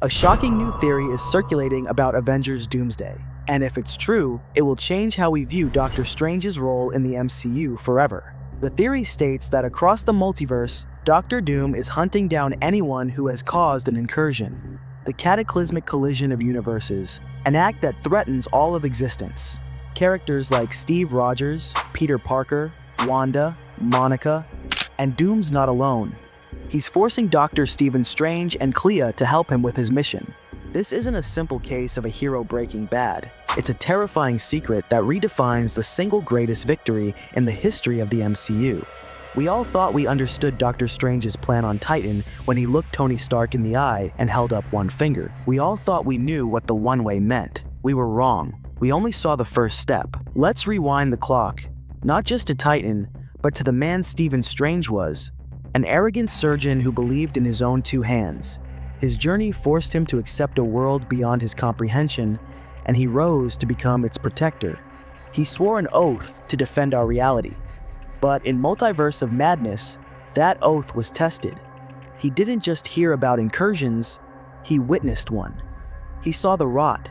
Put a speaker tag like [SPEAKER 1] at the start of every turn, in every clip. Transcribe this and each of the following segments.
[SPEAKER 1] A shocking new theory is circulating about Avengers Doomsday, and if it's true, it will change how we view Doctor Strange's role in the MCU forever. The theory states that across the multiverse, Doctor Doom is hunting down anyone who has caused an incursion, the cataclysmic collision of universes, an act that threatens all of existence. Characters like Steve Rogers, Peter Parker, Wanda, Monica, and Doom's not alone. He's forcing Dr. Stephen Strange and Clea to help him with his mission. This isn't a simple case of a hero breaking bad. It's a terrifying secret that redefines the single greatest victory in the history of the MCU. We all thought we understood Doctor Strange's plan on Titan when he looked Tony Stark in the eye and held up one finger. We all thought we knew what the one-way meant. We were wrong. We only saw the first step. Let's rewind the clock, not just to Titan, but to the man Stephen Strange was. An arrogant surgeon who believed in his own two hands. His journey forced him to accept a world beyond his comprehension, and he rose to become its protector. He swore an oath to defend our reality. But in Multiverse of Madness, that oath was tested. He didn't just hear about incursions, he witnessed one. He saw the rot,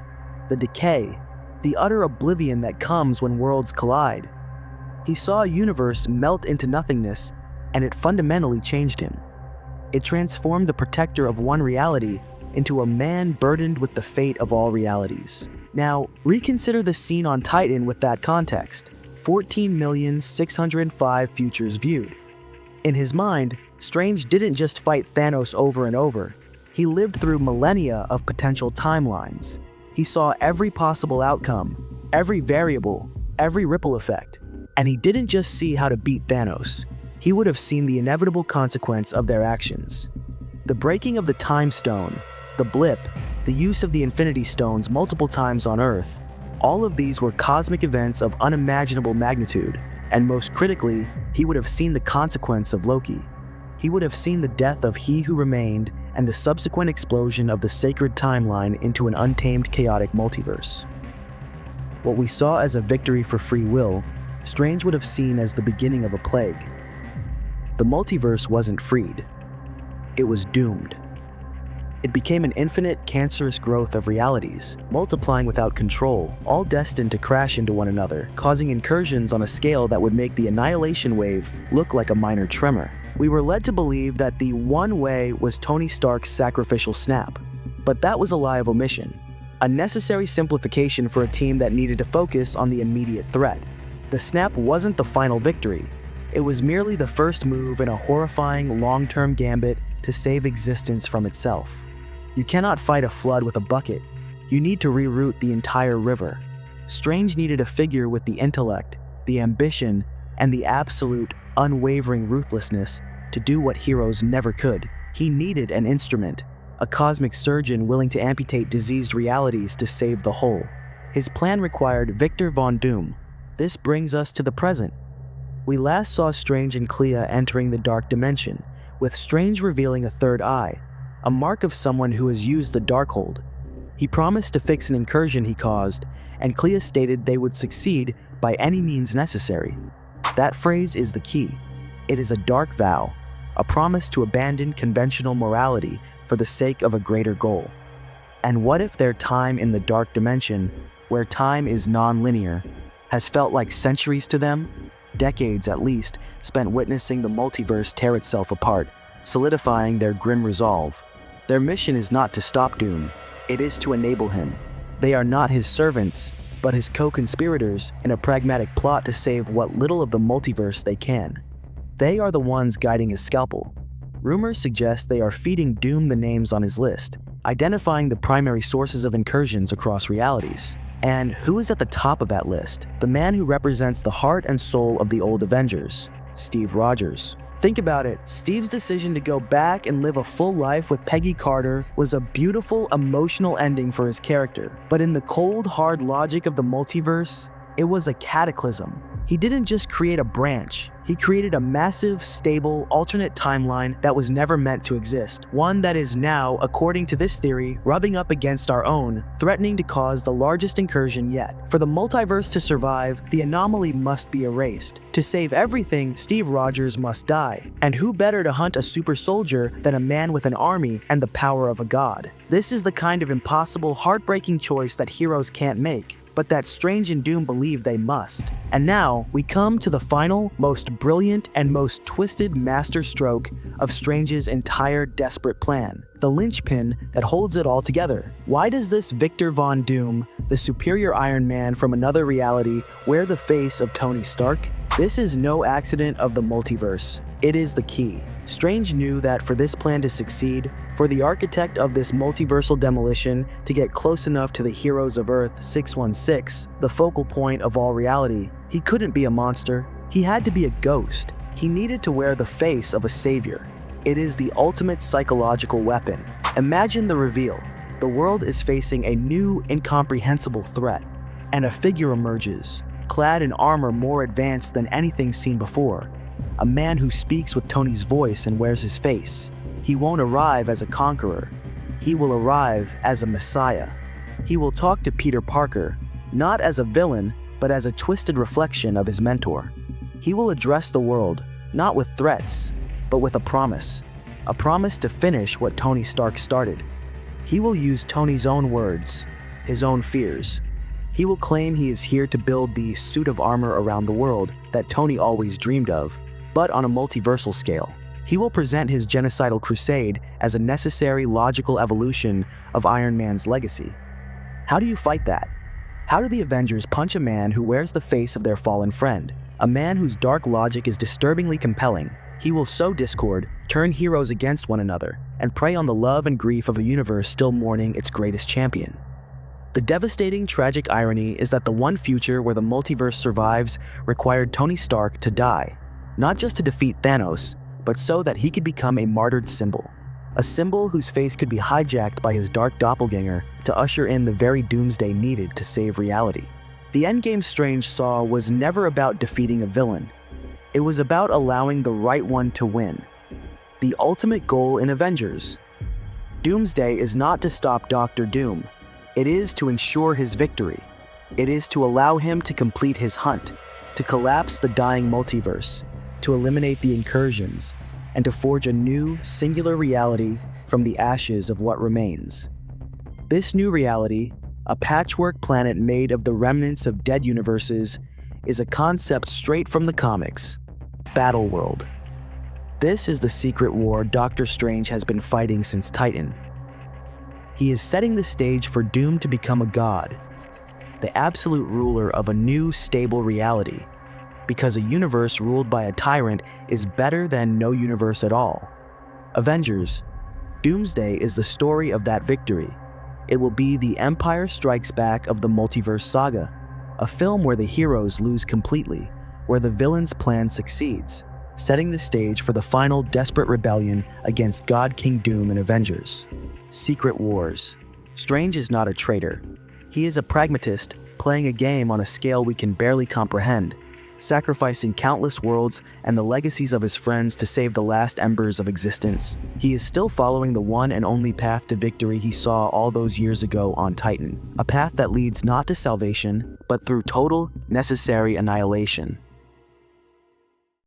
[SPEAKER 1] the decay, the utter oblivion that comes when worlds collide. He saw a universe melt into nothingness, and it fundamentally changed him. It transformed the protector of one reality into a man burdened with the fate of all realities. Now, reconsider the scene on Titan with that context. 14,605 futures viewed. In his mind, Strange didn't just fight Thanos over and over. He lived through millennia of potential timelines. He saw every possible outcome, every variable, every ripple effect. And he didn't just see how to beat Thanos. He would have seen the inevitable consequence of their actions. The breaking of the Time Stone, the blip, the use of the Infinity Stones multiple times on Earth, all of these were cosmic events of unimaginable magnitude, and most critically, he would have seen the consequence of Loki. He would have seen the death of He Who Remained and the subsequent explosion of the sacred timeline into an untamed, chaotic multiverse. What we saw as a victory for free will, Strange would have seen as the beginning of a plague. The multiverse wasn't freed. It was doomed. It became an infinite, cancerous growth of realities, multiplying without control, all destined to crash into one another, causing incursions on a scale that would make the annihilation wave look like a minor tremor. We were led to believe that the one way was Tony Stark's sacrificial snap. But that was a lie of omission, a necessary simplification for a team that needed to focus on the immediate threat. The snap wasn't the final victory. It was merely the first move in a horrifying long-term gambit to save existence from itself. You cannot fight a flood with a bucket. You need to reroute the entire river. Strange needed a figure with the intellect, the ambition, and the absolute, unwavering ruthlessness to do what heroes never could. He needed an instrument, a cosmic surgeon willing to amputate diseased realities to save the whole. His plan required Victor Von Doom. This brings us to the present. We last saw Strange and Clea entering the Dark Dimension, with Strange revealing a third eye, a mark of someone who has used the Darkhold. He promised to fix an incursion he caused, and Clea stated they would succeed by any means necessary. That phrase is the key. It is a dark vow, a promise to abandon conventional morality for the sake of a greater goal. And what if their time in the Dark Dimension, where time is non-linear, has felt like centuries to them? Decades at least, spent witnessing the multiverse tear itself apart, solidifying their grim resolve. Their mission is not to stop Doom, it is to enable him. They are not his servants, but his co-conspirators in a pragmatic plot to save what little of the multiverse they can. They are the ones guiding his scalpel. Rumors suggest they are feeding Doom the names on his list, identifying the primary sources of incursions across realities. And who is at the top of that list? The man who represents the heart and soul of the old Avengers, Steve Rogers. Think about it, Steve's decision to go back and live a full life with Peggy Carter was a beautiful, emotional ending for his character. But in the cold, hard logic of the multiverse, it was a cataclysm. He didn't just create a branch, he created a massive, stable, alternate timeline that was never meant to exist. One that is now, according to this theory, rubbing up against our own, threatening to cause the largest incursion yet. For the multiverse to survive, the anomaly must be erased. To save everything, Steve Rogers must die. And who better to hunt a super soldier than a man with an army and the power of a god? This is the kind of impossible, heartbreaking choice that heroes can't make, but that Strange and Doom believe they must. And now, we come to the final, most brilliant, and most twisted masterstroke of Strange's entire desperate plan, the linchpin that holds it all together. Why does this Victor Von Doom, the superior Iron Man from another reality, wear the face of Tony Stark? This is no accident of the multiverse. It is the key. Strange knew that for this plan to succeed, for the architect of this multiversal demolition to get close enough to the heroes of Earth 616, the focal point of all reality, he couldn't be a monster. He had to be a ghost. He needed to wear the face of a savior. It is the ultimate psychological weapon. Imagine the reveal. The world is facing a new, incomprehensible threat, and a figure emerges, clad in armor more advanced than anything seen before. A man who speaks with Tony's voice and wears his face. He won't arrive as a conqueror. He will arrive as a messiah. He will talk to Peter Parker, not as a villain, but as a twisted reflection of his mentor. He will address the world, not with threats, but with a promise to finish what Tony Stark started. He will use Tony's own words, his own fears. He will claim he is here to build the suit of armor around the world that Tony always dreamed of, but on a multiversal scale. He will present his genocidal crusade as a necessary logical evolution of Iron Man's legacy. How do you fight that? How do the Avengers punch a man who wears the face of their fallen friend? A man whose dark logic is disturbingly compelling. He will sow discord, turn heroes against one another, and prey on the love and grief of a universe still mourning its greatest champion. The devastating, tragic irony is that the one future where the multiverse survives required Tony Stark to die, not just to defeat Thanos, but so that he could become a martyred symbol. A symbol whose face could be hijacked by his dark doppelganger to usher in the very doomsday needed to save reality. The endgame Strange saw was never about defeating a villain. It was about allowing the right one to win. The ultimate goal in Avengers. Doomsday is not to stop Dr. Doom. It is to ensure his victory. It is to allow him to complete his hunt, to collapse the dying multiverse, to eliminate the incursions, and to forge a new, singular reality from the ashes of what remains. This new reality, a patchwork planet made of the remnants of dead universes, is a concept straight from the comics, Battleworld. This is the secret war Doctor Strange has been fighting since Titan. He is setting the stage for Doom to become a god, the absolute ruler of a new, stable reality, because a universe ruled by a tyrant is better than no universe at all. Avengers, Doomsday is the story of that victory. It will be the Empire Strikes Back of the multiverse saga, a film where the heroes lose completely, where the villain's plan succeeds, setting the stage for the final desperate rebellion against God King Doom and Avengers. Secret Wars. Strange is not a traitor. He is a pragmatist, playing a game on a scale we can barely comprehend, sacrificing countless worlds and the legacies of his friends to save the last embers of existence. He is still following the one and only path to victory he saw all those years ago on Titan, a path that leads not to salvation, but through total, necessary annihilation.